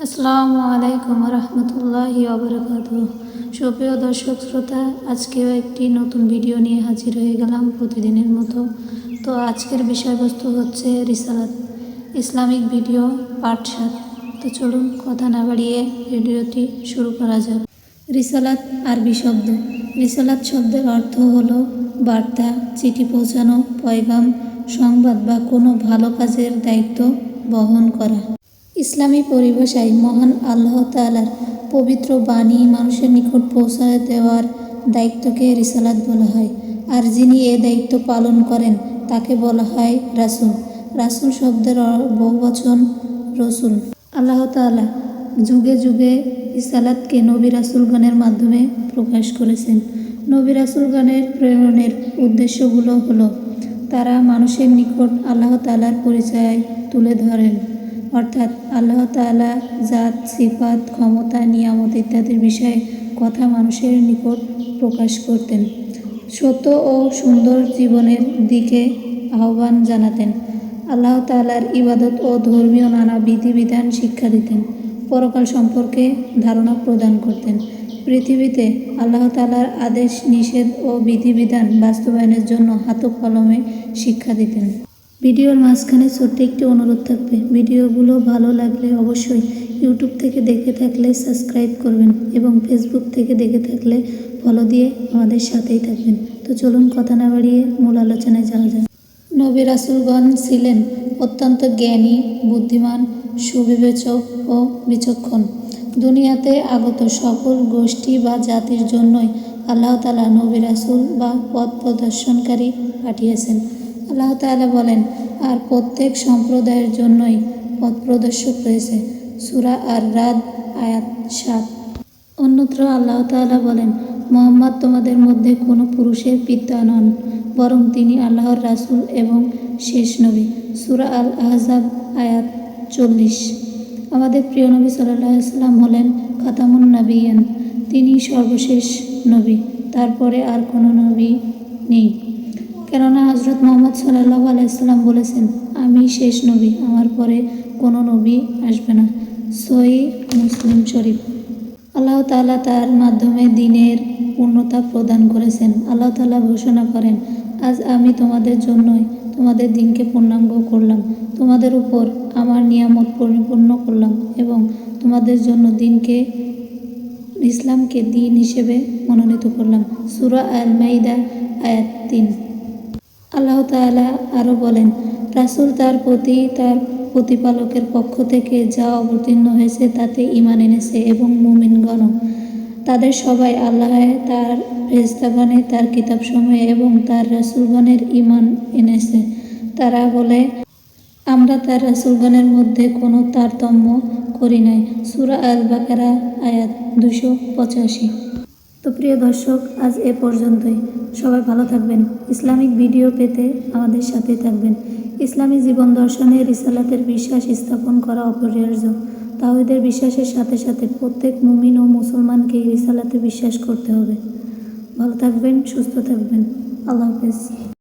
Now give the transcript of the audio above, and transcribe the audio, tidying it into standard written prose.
আসসালামু আলাইকুম রহমতুল্লাহি ওয়াবারাকাতুহু। সুপ্রিয় দর্শক শ্রোতা, আজকেও একটি নতুন ভিডিও নিয়ে হাজির হয়ে গেলাম প্রতিদিনের মতো। তো আজকের বিষয়বস্তু হচ্ছে রিসালাত, ইসলামিক ভিডিও পার্ট 7। তো চলুন কথা না বাড়িয়ে ভিডিওটি শুরু করা যাক। রিসালাত আরবি শব্দ। রিসালাত শব্দের অর্থ হলো বার্তা, চিঠি পৌঁছানো, পয়গাম, সংবাদ বা কোনো ভালো কাজের দায়িত্ব বহন করা। ইসলামী পরিভাষায় মহান আল্লাহ তাআলার পবিত্র বাণী মানুষের নিকট পৌঁছায় দেওয়ার দায়িত্বকে রিসালাত বলা হয়। আর যিনি এ দায়িত্ব পালন করেন তাকে বলা হয় রাসূল। রাসূল শব্দের বহুবচন রসুল। আল্লাহ তাআলা যুগে যুগে রিসালাতকে নবী রাসূলগণের মাধ্যমে প্রকাশ করেছেন। নবী রাসূলগণের প্রেরণের উদ্দেশ্যগুলো হলো তারা মানুষের নিকট আল্লাহ তাআলার পরিচয় তুলে ধরেন, অর্থাৎ আল্লাহ তাআলা জাত, সিফাত, ক্ষমতা, নিয়ামত ইত্যাদির বিষয়ে কথা মানুষের নিকট প্রকাশ করতেন। সত্য ও সুন্দর জীবনের দিকে আহ্বান জানাতেন। আল্লাহ তাআলার ইবাদত ও ধর্মীয় নানা বিধিবিধান শিক্ষা দিতেন। পরকাল সম্পর্কে ধারণা প্রদান করতেন। পৃথিবীতে আল্লাহ তাআলার আদেশ, নিষেধ ও বিধিবিধান বাস্তবায়নের জন্য হাতে কলমে শিক্ষা দিতেন। ভিডিওর মাঝখানে ছোট্ট একটি অনুরোধ থাকবে, ভিডিওগুলো ভালো লাগলে অবশ্যই ইউটিউব থেকে দেখে থাকলে সাবস্ক্রাইব করবেন এবং ফেসবুক থেকে দেখে থাকলে ফলো দিয়ে আমাদের সাথেই থাকবেন। তো চলুন কথা না বাড়িয়ে মূল আলোচনায় যাওয়া যাক। নবী রাসূলগণ ছিলেন অত্যন্ত জ্ঞানী, বুদ্ধিমান, সুবিবেচক ও বিচক্ষণ। দুনিয়াতে আগত সকল গোষ্ঠী বা জাতির জন্যই আল্লাহ তাআলা নবী রাসূল বা পথ প্রদর্শনকারী পাঠিয়েছেন। আল্লাহ তাআলা বলেন, আর প্রত্যেক সম্প্রদায়ের জন্যই পথ প্রদর্শক রয়েছে। সূরা আর-রাদ আয়াত ৭। অন্যত্র আল্লাহ তাআলা বলেন, মুহাম্মদ তোমাদের মধ্যে কোনো পুরুষের পিতা নন, বরং তিনি আল্লাহর রাসূল এবং শেষ নবী। সূরা আল-আহজাব আয়াত ৪০। আমাদের প্রিয় নবী সাল্লাল্লাহু আলাইহি ওয়াসাল্লাম হলেন খাতামুন নবিয়্যিন। তিনি সর্বশেষ নবী, তারপরে আর কোনো নবী নেই। কেননা হযরত মুহাম্মদ সাল্লাল্লাহু আলাইহি ওয়াসাল্লাম বলেছেন, আমি শেষ নবী, আমার পরে কোনো নবী আসবে না। সহিহ মুসলিম শরীফ। আল্লাহ তাআলা তার মাধ্যমে দ্বীনের পূর্ণতা প্রদান করেছেন। আল্লাহ তাআলা ঘোষণা করেন, আজ আমি তোমাদের জন্যই তোমাদের দ্বীনকে পূর্ণাঙ্গ করলাম, তোমাদের উপর আমার নিয়ামত পরিপূর্ণ করলাম এবং তোমাদের জন্য ইসলামকে দ্বীন হিসেবে মনোনীত করলাম। সূরা আল-মাইদা আয়াত ৩। আল্লাহ তাআলা আরও বলেন, রাসূল তার প্রতি তার প্রতিপালকের পক্ষ থেকে যা অবতীর্ণ হয়েছে তাতে ঈমান এনেছে এবং মুমিনগণও। তাদের সবাই আল্লাহে, তার ফেরেশতাগণে, তার কিতাবসমূহে এবং তার রাসূলগণের ঈমান এনেছে। তারা বলে, আমরা তার রাসূলগণের মধ্যে কোনো তারতম্য করি নাই। সূরা আল-বাকারা আয়াত ২৮৫। তো প্রিয় দর্শক, আজ এ পর্যন্তই। সবাই ভালো থাকবেন। ইসলামিক ভিডিও পেতে আমাদের সাথেই থাকবেন। ইসলামী জীবন দর্শনে রিসালাতের বিশ্বাস স্থাপন করা অপরিহার্য। তাওহীদের বিশ্বাসের সাথে সাথে প্রত্যেক মুমিন ও মুসলমানকে রিসালাতে বিশ্বাস করতে হবে। ভালো থাকবেন, সুস্থ থাকবেন। আল্লাহ হাফেজ।